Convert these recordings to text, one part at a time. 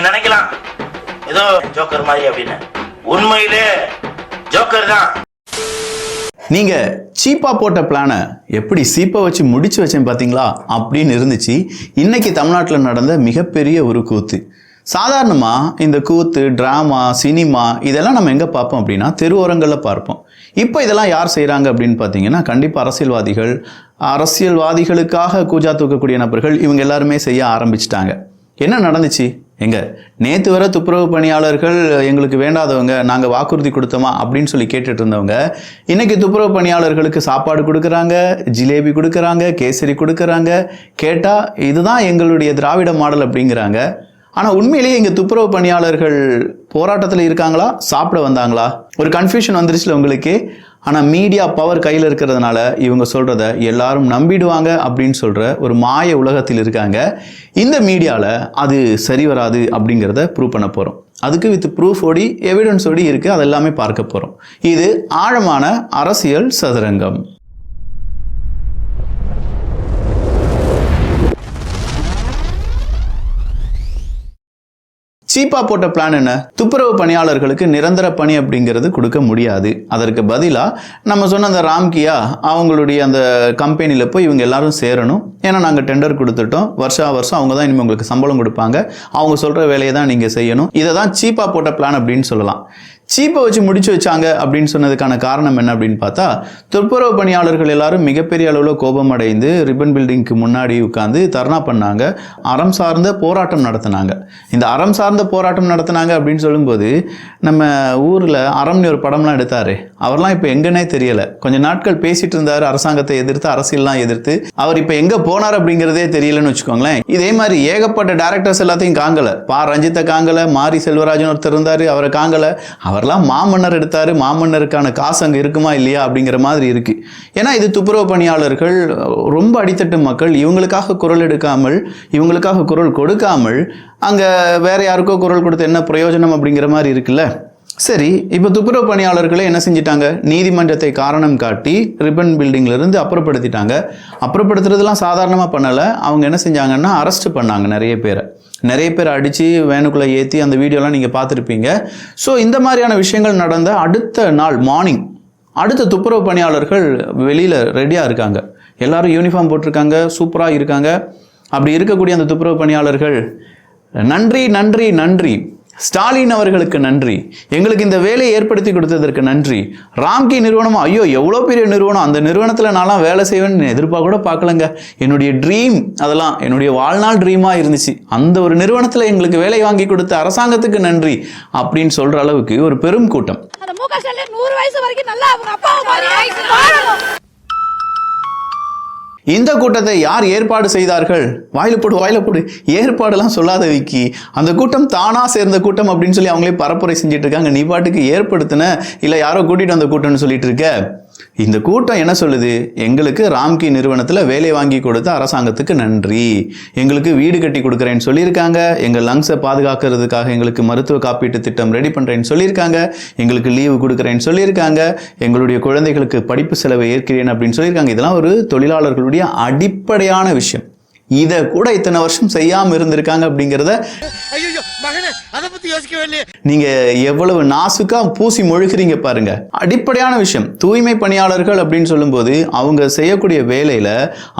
நினைக்கலாம் ஏதோ ஜோக்கர் மாதிரி அப்படின்னு, உண்மையிலே ஜோக்கர் தான். நீங்க சீப்பா போட்ட பிளானை எப்படி சீப்பை வச்சு முடிச்சு வச்சேன் பாத்தீங்களா அப்படின்னு இருந்துச்சு இன்னைக்கு தமிழ்நாட்டில் நடந்த மிகப்பெரிய ஒரு கூத்து. சாதாரணமா இந்த கூத்து, டிராமா, சினிமா இதெல்லாம் நம்ம எங்க பார்ப்போம் அப்படின்னா தெருவோரங்களில் பார்ப்போம். இப்போ இதெல்லாம் யார் செய்கிறாங்க அப்படின்னு பார்த்தீங்கன்னா கண்டிப்பாக அரசியல்வாதிகளுக்காக கூஜா தூக்கக்கூடிய நபர்கள் இவங்க எல்லாருமே செய்ய ஆரம்பிச்சிட்டாங்க. என்ன நடந்துச்சு? நேற்று வர துப்புரவு பணியாளர்கள் எங்களுக்கு வேண்டாதவங்க, நாங்கள் வாக்குறுதி கொடுத்தோமா அப்படின்னு சொல்லி கேட்டுட்டு இருந்தவங்க இன்னைக்கு துப்புரவு பணியாளர்களுக்கு சாப்பாடு கொடுக்குறாங்க, ஜிலேபி கொடுக்குறாங்க, கேசரி கொடுக்குறாங்க. கேட்டால் இதுதான் எங்களுடைய திராவிட மாடல் அப்படிங்கிறாங்க. ஆனால் உண்மையிலேயே இங்கே துப்புரவு பணியாளர்கள் போராட்டத்தில் இருக்காங்களா, சாப்பிட வந்தாங்களா? ஒரு கன்ஃபியூஷன் வந்துருச்சுல உங்களுக்கு. ஆனால் மீடியா பவர் கையில் இருக்கிறதுனால இவங்க சொல்கிறத எல்லாரும் நம்பிடுவாங்க அப்படின்னு சொல்கிற ஒரு மாய உலகத்தில் இருக்காங்க. இந்த மீடியாவில் அது சரி வராது அப்படிங்கிறத ப்ரூவ் பண்ண போகிறோம். அதுக்கு வித் ப்ரூஃபோடி, எவிடன்ஸோடி இருக்குது, அதெல்லாமே பார்க்க போகிறோம். இது ஆழமான அரசியல் சதுரங்கம். சீப்பா போட்ட பிளான் என்ன? துப்புரவு பணியாளர்களுக்கு நிரந்தர பணி அப்படிங்கிறது கொடுக்க முடியாது. அதற்கு பதிலாக நம்ம சொன்ன அந்த ராம்கியா அவங்களுடைய அந்த கம்பெனியில் போய் இவங்க எல்லாரும் சேரணும். ஏன்னா நாங்கள் டெண்டர் கொடுத்துட்டோம், வருஷம் அவங்க தான் இனிமேல் உங்களுக்கு சம்பளம் கொடுப்பாங்க, அவங்க சொல்கிற வேலையை தான் நீங்கள் செய்யணும். இதை தான் சீப்பா போட்ட பிளான் அப்படின்னு சொல்லலாம். சீப்பை வச்சு முடிச்சு வச்சாங்க அப்படின்னு சொன்னதுக்கான காரணம் என்ன அப்படின்னு பார்த்தா, துப்புரவு பணியாளர்கள் எல்லாரும் மிகப்பெரிய அளவில் கோபம் அடைந்து ரிப்பன் பில்டிங்க்கு முன்னாடி உட்காந்து தர்ணா பண்ணாங்க, அறம் சார்ந்த போராட்டம் நடத்தினாங்க. இந்த அறம் சார்ந்த போராட்டம் நடத்தினாங்க அப்படின்னு சொல்லும்போது நம்ம ஊரில் அறம்னு ஒரு படம்லாம் எடுத்தாரு, அவர்லாம் இப்போ எங்கன்னே தெரியலை. கொஞ்ச நாட்கள் பேசிட்டு இருந்தார், அரசாங்கத்தை எதிர்த்து, அரசியல்லாம் எதிர்த்து. அவர் இப்போ எங்கே போனார் அப்படிங்கிறதே தெரியலன்னு வச்சுக்கோங்களேன். இதே மாதிரி ஏகப்பட்ட டேரக்டர்ஸ் எல்லாத்தையும் காங்கலை. ரஞ்சித்தை காங்கலை, மாரி செல்வராஜன் ஒருத்தர் இருந்தார், அவரை காங்கலை. அவர்லாம் மாமன்னர் எடுத்தாரு, மாமன்னருக்கான காசு அங்கே இருக்குமா இல்லையா அப்படிங்கிற மாதிரி இருக்கு. ஏன்னா இது துப்புரவு பணியாளர்கள் ரொம்ப அடித்தட்டு மக்கள். இவங்களுக்காக குரல் எடுக்காமல், இவங்களுக்காக குரல் கொடுக்காமல் அங்கே வேற யாருக்கோ குரல் கொடுத்து என்ன பிரயோஜனம் அப்படிங்கிற மாதிரி இருக்குல்ல. சரி, இப்போ துப்புரவு பணியாளர்களே என்ன செஞ்சிட்டாங்க? நீதிமன்றத்தை காரணம் காட்டி ரிப்பன் பில்டிங்ல இருந்து அப்புறப்படுத்திட்டாங்க. அப்புறப்படுத்துறதுலாம் சாதாரணமாக பண்ணலை. அவங்க என்ன செஞ்சாங்கன்னா அரெஸ்ட் பண்ணாங்க. நிறைய பேர் அடித்து வேனுக்குள்ளே ஏற்றி அந்த வீடியோலாம் நீங்கள் பார்த்துருப்பீங்க. ஸோ இந்த மாதிரியான விஷயங்கள் நடந்த அடுத்த நாள் மார்னிங் அடுத்த துப்புரவு பணியாளர்கள் வெளியில் ரெடியாக இருக்காங்க. எல்லாரும் யூனிஃபார்ம் போட்டிருக்காங்க, சூப்பராக இருக்காங்க. அப்படி இருக்கக்கூடிய அந்த துப்புரவு பணியாளர்கள் நன்றி நன்றி நன்றி, ஸ்டாலின் அவர்களுக்கு நன்றி, எங்களுக்கு இந்த வேலையை ஏற்படுத்தி கொடுத்ததற்கு நன்றி. ராம்கி நிறுவனம், ஐயோ எவ்வளோ பெரிய நிறுவனம், அந்த நிறுவனத்தில் நான்லாம் வேலை செய்வேன்னு எதிர்பார்க்க கூட பார்க்கலங்க. என்னுடைய ட்ரீம், அதெல்லாம் என்னுடைய வாழ்நாள் ட்ரீமாக இருந்துச்சு. அந்த ஒரு நிறுவனத்தில் எங்களுக்கு வேலை வாங்கி கொடுத்த அரசாங்கத்துக்கு நன்றி அப்படின்னு சொல்கிற அளவுக்கு ஒரு பெரும் கூட்டம். இந்த கூட்டத்தை யார் ஏற்பாடு செய்தார்கள்? வாயில போடு ஏற்பாடெல்லாம் சொல்லாத விக்கி. அந்த கூட்டம் தானா சேர்ந்த கூட்டம் அப்படின்னு சொல்லி அவங்களே பரப்புரை செஞ்சுட்டு இருக்காங்க. நீ பாட்டுக்கு ஏற்படுத்தின இல்லை யாரோ கூட்டிட்டு வந்த கூட்டம்னு சொல்லிட்டு இருக்க. இந்த கூட்டம் என்ன சொல்லுது? எங்களுக்கு ராம்கி நிறுவனத்தில் வேலை வாங்கி கொடுத்த அரசாங்கத்துக்கு நன்றி, எங்களுக்கு வீடு கட்டி கொடுக்குறேன்னு சொல்லியிருக்காங்க, எங்கள் லங்ஸை பாதுகாக்கிறதுக்காக எங்களுக்கு மருத்துவ காப்பீட்டு திட்டம் ரெடி பண்ணுறேன்னு சொல்லியிருக்காங்க, எங்களுக்கு லீவு கொடுக்குறேன்னு சொல்லியிருக்காங்க, எங்களுடைய குழந்தைகளுக்கு படிப்பு செலவை ஏற்கிறேன் அப்படின்னு சொல்லியிருக்காங்க. இதெல்லாம் ஒரு தொழிலாளர்களுடைய அடிப்படையான விஷயம். இதை கூட இத்தனை வருஷம் செய்யாமல் இருந்திருக்காங்க அப்படிங்கிறத நீங்க எவ்வளவு நாசுக்கா பூசி மொழிகிறீங்க பாருங்க. அடிப்படையான விஷயம். தூய்மை பணியாளர்கள் அப்படின்னு சொல்லும்போது அவங்க செய்யக்கூடிய வேலையில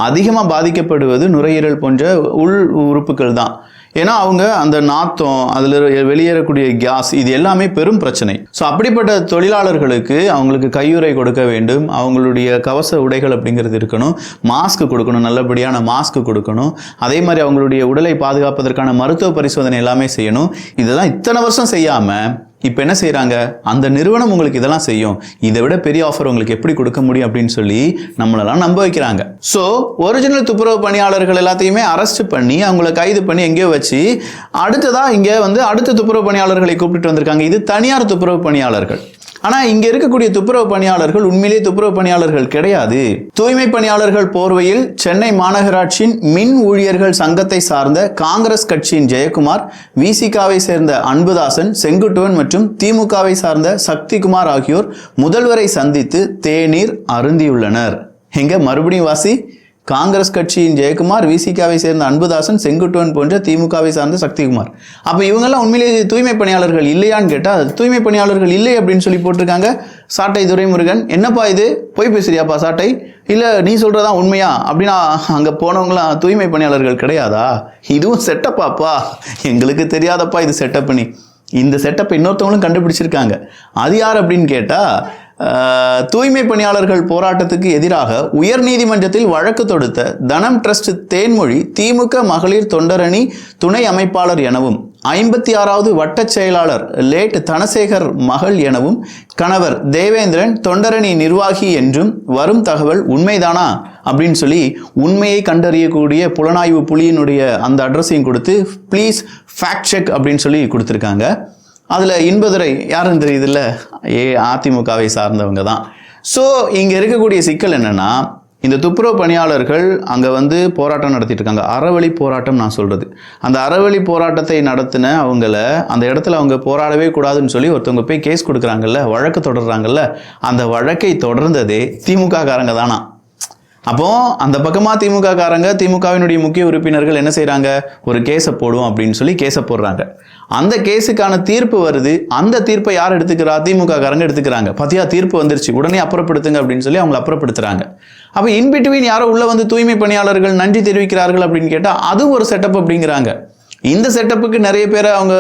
அதிகமா பாதிக்கப்படுவது நுரையீரல் போன்ற உள் உறுப்புகள் தான். ஏன்னா அவங்க அந்த நாத்தம், அதில் வெளியேறக்கூடிய கேஸ், இது எல்லாமே பெரும் பிரச்சனை. ஸோ அப்படிப்பட்ட தொழிலாளர்களுக்கு அவங்களுக்கு கையுறை கொடுக்க வேண்டும், அவங்களுடைய கவச உடைகள் அப்படிங்கிறது இருக்கணும், மாஸ்க் கொடுக்கணும், நல்லபடியான மாஸ்க் கொடுக்கணும், அதே மாதிரி அவங்களுடைய உடலை பாதுகாப்பதற்கான மருத்துவ பரிசோதனை எல்லாமே செய்யணும். இதெல்லாம் இத்தனை வருஷம் செய்யாமல் இப்போ என்ன செய்கிறாங்க? அந்த நிறுவனம் உங்களுக்கு இதெல்லாம் செய்யும், இதை விட பெரிய ஆஃபர் உங்களுக்கு எப்படி கொடுக்க முடியும் அப்படின்னு சொல்லி நம்மளெல்லாம் நம்ப வைக்கிறாங்க. ஸோ ஒரிஜினல் துப்புரவு பணியாளர்கள் எல்லாத்தையுமே அரெஸ்ட் பண்ணி அவங்கள கைது பண்ணி எங்கேயோ வச்சு அடுத்ததாக இங்கே அடுத்த துப்புரவு பணியாளர்களை கூப்பிட்டு வந்திருக்காங்க. இது தனியார் துப்புரவு பணியாளர்கள். ஆனால் இங்கே இருக்கக்கூடிய துப்புரவு பணியாளர்கள் உண்மையிலேயே துப்புரவு பணியாளர்கள் கிடையாது. தூய்மை பணியாளர்கள் போர்வையில் சென்னை மாநகராட்சியின் மின் ஊழியர்கள் சங்கத்தை சார்ந்த காங்கிரஸ் கட்சியின் ஜெயக்குமார், விசிகாவை சேர்ந்த அன்புதாசன், செங்குட்டுவன் மற்றும் திமுகவை சார்ந்த சக்திகுமார் ஆகியோர் முதல்வரை சந்தித்து தேநீர் அருந்தியுள்ளனர். எங்க மறுபடியும் வாசி. காங்கிரஸ் கட்சியின் ஜெயக்குமார், விசிகாவை சேர்ந்த அன்புதாசன், செங்குட்டுவன் போன்ற திமுகவை சார்ந்த சக்திகுமார். அப்போ இவங்கெல்லாம் உண்மையிலேயே தூய்மை பணியாளர்கள் இல்லையான்னு கேட்டால் தூய்மை பணியாளர்கள் இல்லை அப்படின்னு சொல்லி போட்டிருக்காங்க. சாட்டை துரைமுருகன், என்னப்பா இது, போய் பேசுறியாப்பா சாட்டை, இல்லை நீ சொல்றதா உண்மையா அப்படின்னா அங்கே போனவங்களாம் தூய்மை பணியாளர்கள் கிடையாதா? இதுவும் செட்டப்பாப்பா, எங்களுக்கு தெரியாதப்பா இது செட்டப் பண்ணி. இந்த செட்டப்பை இன்னொருத்தவங்களும் கண்டுபிடிச்சிருக்காங்க. அது யார் அப்படின்னு கேட்டால் தூய்மை பணியாளர்கள் போராட்டத்துக்கு எதிராக உயர்நீதிமன்றத்தில் வழக்கு தொடுத்த தனம் ட்ரஸ்ட் தேன்மொழி திமுக மகளிர் தொண்டரணி துணை அமைப்பாளர் எனவும் 56வது வட்டச் செயலாளர் லேட் தனசேகர் மகள் எனவும் கணவர் தேவேந்திரன் தொண்டரணி நிர்வாகி என்றும் வரும் தகவல் உண்மைதானா அப்படின்னு சொல்லி உண்மையை கண்டறியக்கூடிய புலனாய்வு புலியினுடைய அந்த அட்ரஸையும் கொடுத்து ப்ளீஸ் ஃபேக்ட் செக் அப்படின்னு சொல்லி கொடுத்துருக்காங்க. அதில் இன்பதுரை யாருன்னு தெரியுதுல்ல, அதிமுகவை சார்ந்தவங்க தான். ஸோ இங்கே இருக்கக்கூடிய சிக்கல் என்னென்னா, இந்த துப்புரவு பணியாளர்கள் அங்கே போராட்டம் நடத்திட்டு இருக்காங்க. அறவழி போராட்டம் நான் சொல்கிறது. அந்த அறவழி போராட்டத்தை நடத்தின அவங்கள அந்த இடத்துல அவங்க போராடவே கூடாதுன்னு சொல்லி ஒருத்தவங்க போய் கேஸ் கொடுக்குறாங்கல்ல, வழக்கு தொடர்றாங்கல்ல, அந்த வழக்கை தொடர்ந்ததே திமுக காரங்க தானா. அப்போ அந்த பக்கமாக திமுக காரங்க, திமுகவினுடைய முக்கிய உறுப்பினர்கள் என்ன செய்கிறாங்க, ஒரு கேஸை போடுவோம் அப்படின்னு சொல்லி கேஸை போடுறாங்க. அந்த கேஸுக்கான தீர்ப்பு வருது. அந்த தீர்ப்பை யார் எடுத்துக்கிறா, திமுக காரங்க எடுத்துக்கிறாங்க. பத்தியா தீர்ப்பு வந்துருச்சு, உடனே அப்புறப்படுத்துங்க அப்படின்னு சொல்லி அவங்களை அப்புறப்படுத்துறாங்க. அப்போ இன்பிட்வீன் யாரோ உள்ள தூய்மை பணியாளர்கள் நன்றி தெரிவிக்கிறார்கள் அப்படின்னு கேட்டால் அது ஒரு செட்டப் அப்படிங்கிறாங்க. இந்த செட்டப்புக்கு நிறைய பேரை அவங்க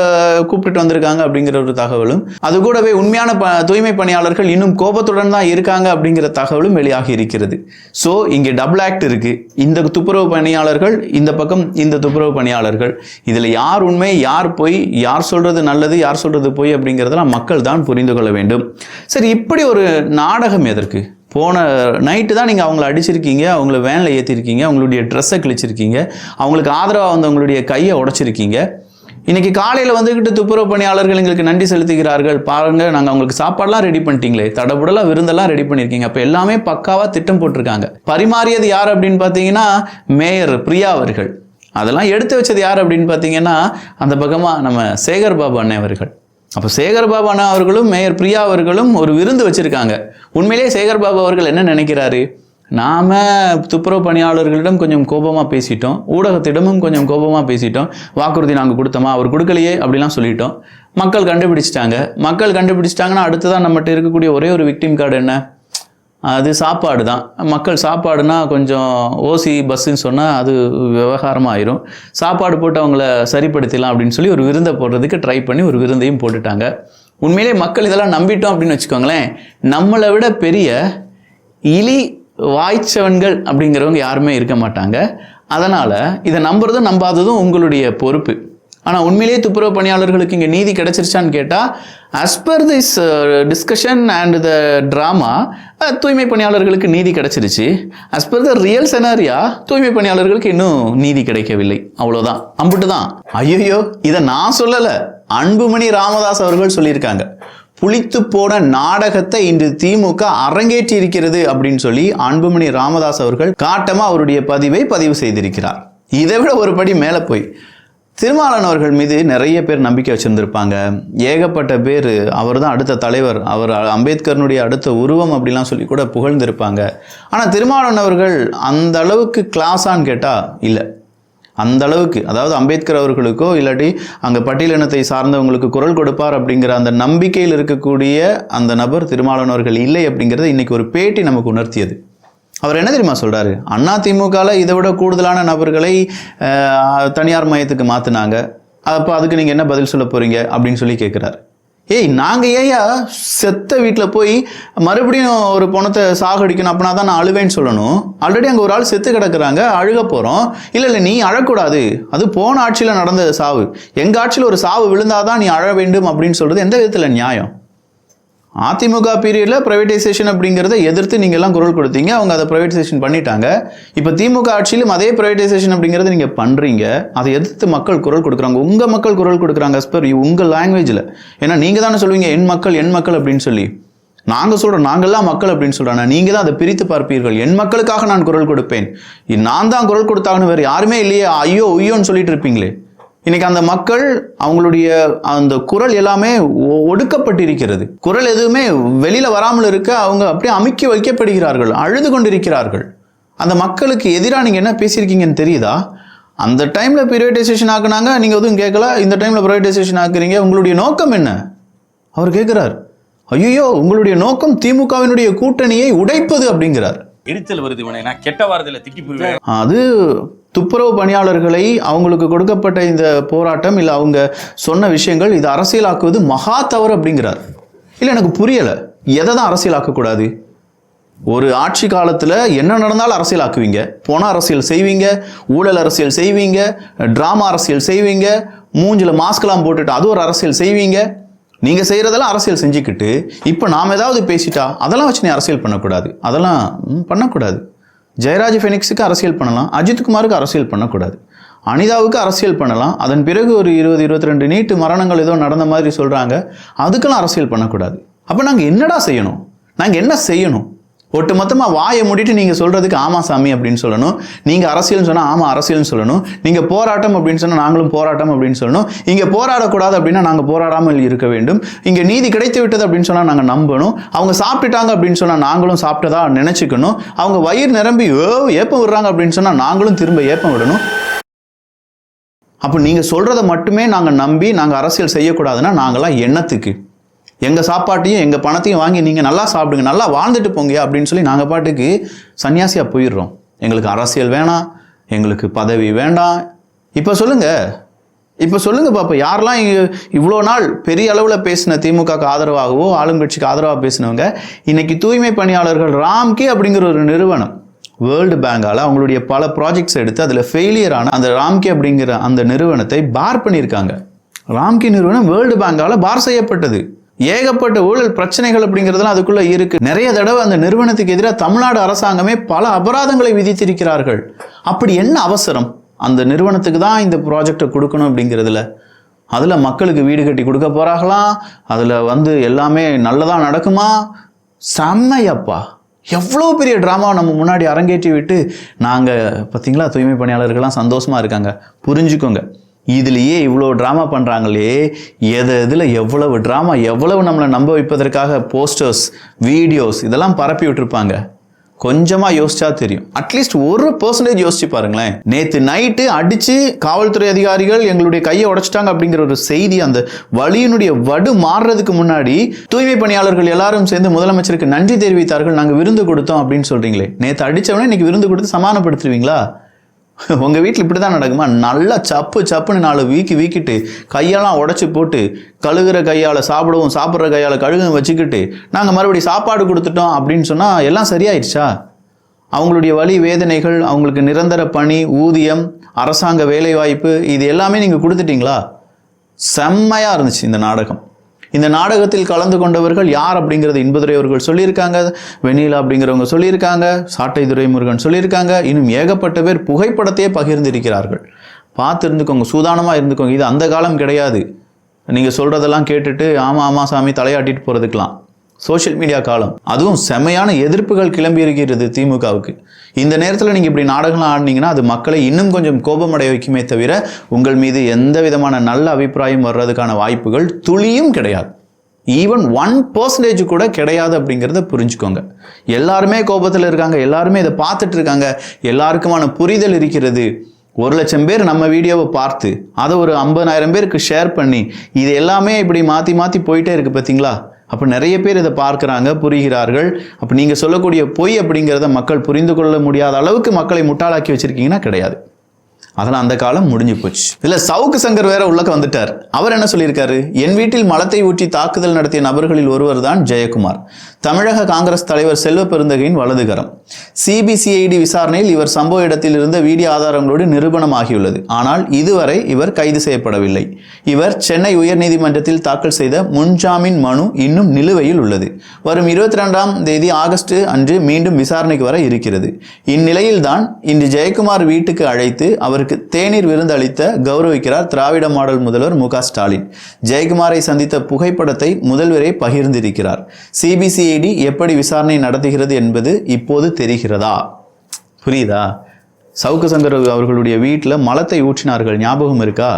கூப்பிட்டு வந்திருக்காங்க அப்படிங்கிற ஒரு தகவலும், அது கூடவே உண்மையான தூய்மை பணியாளர்கள் இன்னும் கோபத்துடன் தான் இருக்காங்க அப்படிங்கிற தகவலும் வெளியாகி இருக்கிறது. ஸோ இங்கே டபுள் ஆக்ட் இருக்கு. இந்த துப்புரவு பணியாளர்கள், இந்த பக்கம் இந்த துப்புரவு பணியாளர்கள், இதில் யார் உண்மை யார் பொய், யார் சொல்றது நல்லது யார் சொல்றது பொய் அப்படிங்கிறதெல்லாம் மக்கள் தான் புரிந்து கொள்ள வேண்டும். சரி, இப்படி ஒரு நாடகம் எதற்கு? போன நைட்டு தான் நீங்கள் அவங்கள அடிச்சிருக்கீங்க, அவங்கள வேனில் ஏற்றிருக்கீங்க, அவங்களுடைய ட்ரெஸ்ஸை கிழிச்சிருக்கீங்க, அவங்களுக்கு ஆதரவாக அவங்களுடைய கையை உடைச்சிருக்கீங்க. இன்றைக்கி காலையில் வந்துக்கிட்டு துப்புரவு பணியாளர்கள் எங்களுக்கு நன்றி செலுத்துகிறார்கள், பாருங்கள் நாங்கள் அவங்களுக்கு சாப்பாடெல்லாம் ரெடி பண்ணிட்டீங்களே, தடபுடலாம் விருந்தெல்லாம் ரெடி பண்ணியிருக்கீங்க. அப்போ எல்லாமே பக்காவாக திட்டம் போட்டிருக்காங்க. பரிமாறியது யார் அப்படின்னு பார்த்தீங்கன்னா மேயர் பிரியா அவர்கள். அதெல்லாம் எடுத்து வச்சது யார் அப்படின்னு பார்த்தீங்கன்னா அந்த பக்கமாக நம்ம சேகர் பாபு அண்ணே அவர்கள். அப்போ சேகர் பாபு அண்ணா அவர்களும் மேயர் பிரியா அவர்களும் ஒரு விருந்து வச்சுருக்காங்க. உண்மையிலேயே சேகர் பாபு அவர்கள் என்ன நினைக்கிறாரு, நாம் துப்புரவு பணியாளர்களிடம் கொஞ்சம் கோபமாக பேசிட்டோம், ஊடகத்திடமும் கொஞ்சம் கோபமாக பேசிட்டோம், வாக்குறுதி நாங்கள் கொடுத்தோமா, அவர் கொடுக்கலையே அப்படிலாம் சொல்லிட்டோம். மக்கள் கண்டுபிடிச்சிட்டாங்க. மக்கள் கண்டுபிடிச்சிட்டாங்கன்னா அடுத்ததான் நம்மகிட்ட இருக்கக்கூடிய ஒரே ஒரு விக்டிம் கார்டு என்ன, அது சாப்பாடு தான். மக்கள் சாப்பாடுனா கொஞ்சம் ஓசி பஸ்ஸுன்னு சொன்னால் அது விவகாரமாக ஆயிரும். சாப்பாடு போட்டு அவங்கள சரிப்படுத்திடலாம் அப்படின்னு சொல்லி ஒரு விருந்தை போடுறதுக்கு ட்ரை பண்ணி ஒரு விருந்தையும் போட்டுட்டாங்க. உண்மையிலே மக்கள் இதெல்லாம் நம்பிட்டோம் அப்படின்னு வச்சுக்கோங்களேன், நம்மளை விட பெரிய இலி வாய்ச்சவன்கள் அப்படிங்கிறவங்க யாருமே இருக்க மாட்டாங்க. அதனால் இதை நம்புறதும் நம்பாததும் உங்களுடைய பொறுப்பு. ஆனால் உண்மையிலேயே துப்புரவு பணியாளர்களுக்கு இங்கே நீதி கிடைச்சிருச்சான்னு கேட்டால் as per this discussion and the drama தூய்மை பணியாளர்களுக்கு நீதி கிடைச்சிருச்சு. as per the real scenario தூய்மை பணியாளர்களுக்கு இன்னும் நீதி கிடைக்கவில்லை. அவ்வளோதான், அம்புட்டு தான். ஐயோ, இதை நான் சொல்லலை, அன்புமணி ராமதாஸ் அவர்கள் சொல்லியிருக்காங்க. புளித்து போன நாடகத்தை இன்று திமுக அரங்கேற்றி இருக்கிறது அப்படின்னு சொல்லி அன்புமணி ராமதாஸ் அவர்கள் காட்டமா அவருடைய பதிவு செய்திருக்கிறார். இதை விட ஒரு படி மேலே போய் திருமாவளவன் அவர்கள் மீது நிறைய பேர் நம்பிக்கை வச்சுருந்துருப்பாங்க. ஏகப்பட்ட பேர் அவர் தான் அடுத்த தலைவர், அவர் அம்பேத்கர்னுடைய அடுத்த உருவம் அப்படிலாம் சொல்லி கூட புகழ்ந்திருப்பாங்க. ஆனால் திருமாவளவன் அவர்கள் அந்த அளவுக்கு கிளாஸான்னு கேட்டால் இல்லை. அந்த அளவுக்கு, அதாவது அம்பேத்கர் அவர்களுக்கோ இல்லாட்டி அங்கே பட்டியலினத்தை சார்ந்தவங்களுக்கு குரல் கொடுப்பார் அப்படிங்கிற அந்த நம்பிக்கையில் இருக்கக்கூடிய அந்த நபர் திருமாவளவன் அவர்கள் இல்லை அப்படிங்கிறத இன்னைக்கு ஒரு பேட்டி நமக்கு உணர்த்தியது. அவர் என்ன தெரியுமா சொல்கிறாரு, அதிமுகவில் இதை விட கூடுதலான நபர்களை தனியார் மையத்துக்கு மாற்றினாங்க, அப்போ அதுக்கு நீங்கள் என்ன பதில் சொல்ல போகிறீங்க அப்படின்னு சொல்லி கேட்குறாரு. ஏய், நாங்கள் ஏயா செத்த வீட்டில் போய் மறுபடியும் ஒரு பணத்தை சாகடிக்கணும் அப்படின்னா தான் நான் அழுவேன்னு சொல்லணும்? ஆல்ரெடி அங்கே ஒரு ஆள் செத்து கிடக்குறாங்க, அழுக போகிறோம். இல்லை நீ அழக்கூடாது, அது போன ஆட்சியில் நடந்த சாவு, எங்கள் ஆட்சியில் ஒரு சாவு விழுந்தாதான் நீ அழ வேண்டும் அப்படின்னு சொல்கிறது எந்த விதத்தில் நியாயம்? அதிமுக பீரியடில் ப்ரைவேட்டைசேஷன் அப்படிங்கிறத எதிர்த்து நீங்கள் எல்லாம் குரல் கொடுத்தீங்க, அவங்க அதை ப்ரைவேட்டைசேஷன் பண்ணிட்டாங்க. இப்போ திமுக ஆட்சியிலும் அதே ப்ரைவேட்டைசேஷன் அப்படிங்கிறத நீங்கள் பண்ணுறீங்க, அதை எதிர்த்து மக்கள் குரல் கொடுக்குறாங்க. உங்கள் மக்கள் குரல் கொடுக்குறாங்க அஸ்பர் உங்கள் லாங்குவேஜில். ஏன்னா நீங்கள் தானே சொல்லுவீங்க என் மக்கள் அப்படின்னு சொல்லி. நாங்க சொல்றோம், நாங்கெல்லாம் மக்கள் அப்படின்னு சொல்றாங்க. நீங்க தான் அதை பிரித்து பார்ப்பீர்கள். என் மக்களுக்காக நான் குரல் கொடுப்பேன், நான் தான் குரல் கொடுத்தாங்கன்னு வேற யாருமே இல்லையே, ஐயோ ஐயோன்னு சொல்லிட்டு இருப்பீங்களே. இன்னைக்கு அந்த மக்கள் அவங்களுடைய அந்த குரல் எல்லாமே ஒடுக்கப்பட்டிருக்கிறது. குரல் எதுவுமே வெளியில வராமல் இருக்க அவங்க அப்படியே அமுக்கி வைக்கப்படுகிறார்கள், அழுது கொண்டிருக்கிறார்கள். அந்த மக்களுக்கு எதிராக நீங்க என்ன பேசியிருக்கீங்கன்னு தெரியுதா? அந்த டைம்ல பிரைவேடைசேஷன் ஆக்குனாங்க, நீங்க எதுவும் கேட்கல. இந்த டைம்ல பிரைவேடைசேஷன் ஆக்குறீங்க, உங்களுடைய நோக்கம் என்ன? அவர் கேட்கிறார், ஐயோ உங்களுடைய நோக்கம் திமுகவினுடைய கூட்டணியை உடைப்பது அப்படிங்கிறார். எரிச்சல் வருது, கெட்ட வாரத்தில் திட்டி போய் அது துப்புரவு பணியாளர்களை அவங்களுக்கு கொடுக்கப்பட்ட இந்த போராட்டம் இல்லை அவங்க சொன்ன விஷயங்கள் இது அரசியலாக்குவது மகா தவறு அப்படிங்கிறார். இல்லை எனக்கு புரியலை, எதை தான் அரசியலாக்கக்கூடாது? ஒரு ஆட்சி காலத்தில் என்ன நடந்தாலும் அரசியலாக்குவீங்க, போன அரசியல் செய்வீங்க, ஊழல் அரசியல் செய்வீங்க, டிராமா அரசியல் செய்வீங்க, மூஞ்சில் மாஸ்கெல்லாம் போட்டுட்டு அது ஒரு அரசியல் செய்வீங்க. நீங்கள் செய்கிறதெல்லாம் அரசியல் செஞ்சுக்கிட்டு இப்போ நாம் ஏதாவது பேசிட்டா அதெல்லாம் வச்சு நீ அரசியல் பண்ணக்கூடாது, அதெல்லாம் பண்ணக்கூடாது. ஜெயராஜ் ஃபெனிக்ஸுக்கு அரசியல் பண்ணலாம், அஜித்குமாருக்கு அரசியல் பண்ணக்கூடாது, அனிதாவுக்கு அரசியல் பண்ணலாம். அதன் பிறகு ஒரு 20-22 நீட்டு மரணங்கள் ஏதோ நடந்த மாதிரி சொல்கிறாங்க, அதுக்கெல்லாம் அரசியல் பண்ணக்கூடாது. அப்போ நாங்கள் என்னடா செய்யணும்? நாங்கள் என்ன செய்யணும்? ஒட்டு மொத்தமாக வாயை மூடிட்டு நீங்கள் சொல்கிறதுக்கு ஆமாம் சாமி அப்படின்னு சொல்லணும். நீங்கள் அரசியல்னு சொன்னால் ஆமாம் அரசியல்னு சொல்லணும். நீங்கள் போராட்டம் அப்படின்னு சொன்னால் நாங்களும் போராட்டம் அப்படின்னு சொல்லணும். இங்கே போராடக்கூடாது அப்படின்னா நாங்கள் போராடாமல் இருக்க வேண்டும். இங்கே நீதி கிடைத்து விட்டது அப்படின்னு சொன்னால் நாங்கள் நம்பணும். அவங்க சாப்பிட்டுட்டாங்க அப்படின்னு சொன்னால் நாங்களும் சாப்பிட்டதா நினச்சிக்கணும். அவங்க வயிறு நிரம்பி ஏப்பம் விடுறாங்க அப்படின்னு சொன்னால் நாங்களும் திரும்ப ஏப்பம் விடணும். அப்போ நீங்கள் சொல்கிறத மட்டுமே நாங்கள் நம்பி நாங்கள் அரசியல் செய்யக்கூடாதுன்னா நாங்களாம் எண்ணத்துக்கு? எங்கள் சாப்பாட்டையும் எங்கள் பணத்தையும் வாங்கி நீங்கள் நல்லா சாப்பிடுங்க, நல்லா வாழ்ந்துட்டு போங்க அப்படின்னு சொல்லி நாங்கள் பாட்டுக்கு சன்னியாசியாக போயிடுறோம். எங்களுக்கு அரசியல் வேணாம், எங்களுக்கு பதவி வேண்டாம். இப்போ சொல்லுங்கள் பாப்பா, யாரெல்லாம் இவ்வளோ நாள் பெரிய அளவில் பேசின திமுகக்கு ஆதரவாகவோ ஆளுங்கட்சிக்கு ஆதரவாக பேசினவங்க இன்னைக்கு தூய்மை பணியாளர்கள் ராம்கே அப்படிங்கிற ஒரு நிறுவனம் வேர்ல்டு பேங்கால் அவங்களுடைய பல ப்ராஜெக்ட்ஸ் எடுத்து அதில் ஃபெயிலியரான அந்த ராம்கே அப்படிங்கிற அந்த நிறுவனத்தை பார் பண்ணியிருக்காங்க. ராம்கே நிறுவனம் வேர்ல்டு பேங்கால் பார் செய்யப்பட்டது. ஏகப்பட்ட ஊழல் பிரச்சனைகள் அப்படிங்கிறதுலாம் அதுக்குள்ள இருக்கு. நிறைய தடவை அந்த நிறுவனத்துக்கு எதிராக தமிழ்நாடு அரசாங்கமே பல அபராதங்களை விதித்திருக்கிறார்கள். அப்படி என்ன அவசரம் அந்த நிறுவனத்துக்கு தான் இந்த ப்ராஜெக்டை கொடுக்கணும் அப்படிங்கிறதுல? அதில் மக்களுக்கு வீடு கட்டி கொடுக்க போறாங்களாம், அதில் எல்லாமே நல்லதாக நடக்குமா? செம்மையப்பா, எவ்வளோ பெரிய ட்ராமாவை நம்ம முன்னாடி அரங்கேற்றி விட்டு நாங்கள் பார்த்தீங்களா தூய்மை பணியாளர்கள்லாம் சந்தோஷமாக இருக்காங்க. புரிஞ்சுக்கோங்க, இதுலேயே இவ்வளோ ட்ராமா பண்ணுறாங்களே, இதில் எவ்வளவு ட்ராமா, எவ்வளவு நம்மளை நம்ப வைப்பதற்காக போஸ்டர்ஸ் வீடியோஸ் இதெல்லாம் பரப்பி விட்டுருப்பாங்க. கொஞ்சமாக யோசிச்சா தெரியும். அட்லீஸ்ட் 1% யோசிச்சு பாருங்களேன். நேற்று நைட்டு அடித்து காவல்துறை அதிகாரிகள் எங்களுடைய கையை உடைச்சிட்டாங்க அப்படிங்கிற ஒரு செய்தி, அந்த வலியினுடைய வடு மாறுறதுக்கு முன்னாடி தூய்மை பணியாளர்கள் எல்லாரும் சேர்ந்து முதலமைச்சருக்கு நன்றி தெரிவித்தார்கள், நாங்கள் விருந்து கொடுத்தோம் அப்படின்னு சொல்கிறீங்களே. நேற்று அடித்தவனே இன்னைக்கு விருந்து கொடுத்து சமாதானப்படுத்துவீங்களா? உங்கள் வீட்டில் இப்படி தான் நடக்குமா? நல்லா சப்புன்னு 4 வீக்கிட்டு கையெல்லாம் உடச்சி போட்டு கழுகுற கையால் சாப்பிடுவோம், சாப்பிட்ற கையால் கழுகுன்னு வச்சுக்கிட்டு நாங்கள் மறுபடியும் சாப்பாடு கொடுத்துட்டோம் அப்படின்னு சொன்னால் எல்லாம் சரியாயிடுச்சா? அவங்களுடைய வலி வேதனைகள், அவங்களுக்கு நிரந்தர பணி, ஊதியம், அரசாங்க வேலைவாய்ப்பு இது எல்லாமே நீங்கள் கொடுத்துட்டீங்களா? செம்மையாக இருந்துச்சு இந்த நாடகம். இந்த நாடகத்தில் கலந்து கொண்டவர்கள் யார் அப்படிங்கிறது இன்பதுரை அவர்கள் சொல்லியிருக்காங்க, வெண்ணிலா அப்படிங்கிறவங்க சொல்லியிருக்காங்க, சாட்டை துரைமுருகன் சொல்லியிருக்காங்க, இன்னும் ஏகப்பட்ட பேர் புகைப்படத்தையே பகிர்ந்திருக்கிறார்கள். பார்த்து இருந்துக்கோங்க, சூதானமாக இருந்துக்கோங்க. இது அந்த காலம் கிடையாது. நீங்கள் சொல்கிறதெல்லாம் கேட்டுட்டு ஆமாம் சாமி தலையாட்டிட்டு போகிறதுக்கெலாம். சோஷியல் மீடியா காலம். அதுவும் செமையான எதிர்ப்புகள் கிளம்பி இருக்கிறது திமுகவுக்கு. இந்த நேரத்தில் நீங்கள் இப்படி நாடகம்லாம் ஆடினீங்கன்னா அது மக்களை இன்னும் கொஞ்சம் கோபமடைய வைக்குமே தவிர உங்கள் மீது எந்த விதமான நல்ல அபிப்பிராயம் வர்றதுக்கான வாய்ப்புகள் துளியும் கிடையாது. ஈவன் 1% கூட கிடையாது அப்படிங்கிறத புரிஞ்சுக்கோங்க. எல்லாருமே கோபத்தில் இருக்காங்க, எல்லாருமே இதை பார்த்துட்டு இருக்காங்க, எல்லாருக்குமான புரிதல் இருக்கிறது. 1,00,000 பேர் நம்ம வீடியோவை பார்த்து அதை ஒரு 50,000 பேருக்கு ஷேர் பண்ணி இது எல்லாமே இப்படி மாற்றி போயிட்டே இருக்குது பார்த்தீங்களா? அப்போ நிறைய பேர் இதை பார்க்குறாங்க, புரிகிறார்கள். அப்போ நீங்கள் சொல்லக்கூடிய பொய் அப்படிங்கிறத மக்கள் புரிந்து கொள்ள முடியாத அளவுக்கு மக்களை முட்டாளாக்கி வச்சுருக்கீங்கன்னா கிடையாது. அதெல்லாம் அந்த காலம் முடிஞ்சு போச்சு. இல்லை சவுக்கு சங்கர் வேற உள்ளக்க வந்துட்டார். அவர் என்ன சொல்லியிருக்காரு? என் வீட்டில் மலத்தை ஊற்றி தாக்குதல் நடத்திய நபர்களில் ஒருவர் தான் ஜெயக்குமார், தமிழக காங்கிரஸ் தலைவர் செல்வ பெருந்தகையின் வலதுகரம். சிபிசிஐடி விசாரணையில் இவர் சம்பவ இடத்தில் இருந்த வீடியோ ஆதாரங்களோடு நிரூபணமாகியுள்ளது. ஆனால் இதுவரை இவர் கைது செய்யப்படவில்லை. இவர் சென்னை உயர்நீதிமன்றத்தில் தாக்கல் செய்த முன்ஜாமீன் மனு இன்னும் நிலுவையில் உள்ளது. வரும் 22ஆம் தேதி ஆகஸ்ட் அன்று மீண்டும் விசாரணைக்கு வர இருக்கிறது. இந்நிலையில்தான் இன்று ஜெயக்குமார் வீட்டுக்கு அழைத்து அவருக்கு அவருக்கு தேநீர் விருந்து அளித்த கௌரவிக்கிறார் திராவிட மாடல் முதல்வர் மு.க. ஸ்டாலின். ஜெயக்குமாரை சந்தித்த புகைப்படத்தை முதல்வரை பகிர்ந்திருக்கிறார். சிபிசிஐடி எப்படி விசாரணை நடத்துகிறது என்பது இப்போது தெரிகிறதா? புரியுதா? சவுக்கு சங்கர் அவர்களுடைய வீட்டில் மலத்தை ஊற்றினார்கள், ஞாபகம் இருக்கா?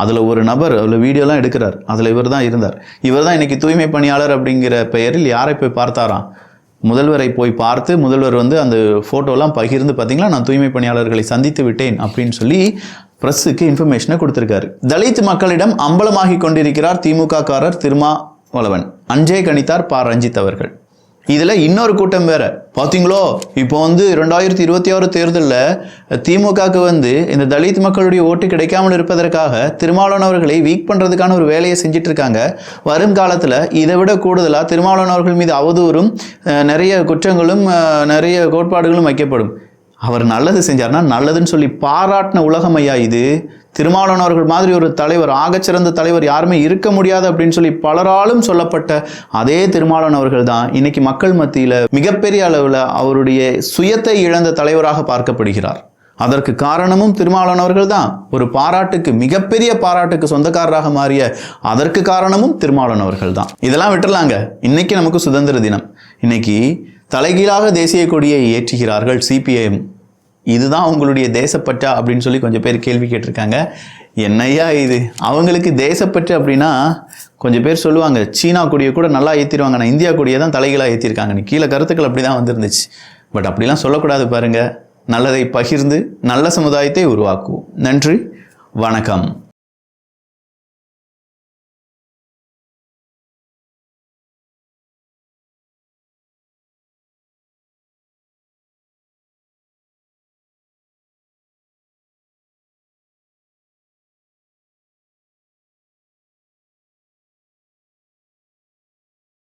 அதில் ஒரு நபர் அதில் வீடியோலாம் எடுக்கிறார், அதில் இவர் தான் இருந்தார். இவர் தான் இன்னைக்கு தூய்மை பணியாளர் அப்படிங்கிற பெயரில் யாரை போய் பார்த்தாராம்? முதல்வரை போய் பார்த்து முதல்வர் அந்த ஃபோட்டோலாம் பகிர்ந்து, பார்த்தீங்களா நான் தூய்மை பணியாளர்களை சந்தித்து விட்டேன் அப்படின்னு சொல்லி பிரஸுக்கு இன்ஃபர்மேஷனை கொடுத்துருக்காரு. தலித் மக்களிடம் அம்பலமாகி கொண்டிருக்கிறார் திமுக காரர் திருமாவளவன். அஞ்சே கணித்தார் ப. ரஞ்சித் அவர்கள். இதுல இன்னொரு கூட்டம் வேற பாத்தீங்களோ. இப்போ 2026 தேர்தலில் திமுகவுக்கு இந்த தலித் மக்களுடைய ஓட்டு கிடைக்காமல் இருப்பதற்காக திருமாவளவன் அவர்களை வீக் பண்றதுக்கான ஒரு வேலையை செஞ்சுட்டு இருக்காங்க. வரும் காலத்துல இதை விட கூடுதலா திருமாவளவன் அவர்கள் மீது அவதூறும் நிறைய குற்றங்களும் நிறைய கோட்பாடுகளும் வைக்கப்படும். அவர் நல்லது செஞ்சார்னா நல்லதுன்னு சொல்லி பாராட்டின உலகம் ஐயா இது. திருமாவளவன் அவர்கள் மாதிரி ஒரு தலைவர், ஆகச்சிறந்த தலைவர் யாருமே இருக்க முடியாது அப்படின்னு சொல்லி பலராலும் சொல்லப்பட்ட அதே திருமாவளவன் அவர்கள் தான் இன்னைக்கு மக்கள் மத்தியில மிகப்பெரிய அளவில் அவருடைய சுயத்தை இழந்த தலைவராக பார்க்கப்படுகிறார். அதற்கு காரணமும் திருமாவளவன் அவர்கள் தான். ஒரு பாராட்டுக்கு, மிகப்பெரிய பாராட்டுக்கு சொந்தக்காரராக மாறிய அதற்கு காரணமும் திருமாவளவன் அவர்கள் தான். இதெல்லாம் விட்டுறலாங்க. இன்னைக்கு நமக்கு சுதந்திர தினம். இன்னைக்கு தலைகீழாக தேசிய கொடியை ஏற்றுகிறார்கள் சிபிஐஎம். இதுதான் உங்களுடைய தேசப்பற்றா அப்படின்னு சொல்லி கொஞ்சம் பேர் கேள்வி கேட்டிருக்காங்க. என்னையா இது? அவங்களுக்கு தேசப்பற்று அப்படின்னா கொஞ்சம் பேர் சொல்லுவாங்க சீனா கொடியை கூட நல்லா ஏற்றிடுவாங்க, நான் இந்தியா கொடியை தான் தலைகீழாக ஏற்றிருக்காங்க. கீழே கருத்துக்கள் அப்படி தான் வந்துருந்துச்சு. பட் அப்படிலாம் சொல்லக்கூடாது பாருங்க. நல்லதை பகிர்ந்து நல்ல சமுதாயத்தை உருவாக்குவோம். நன்றி, வணக்கம்.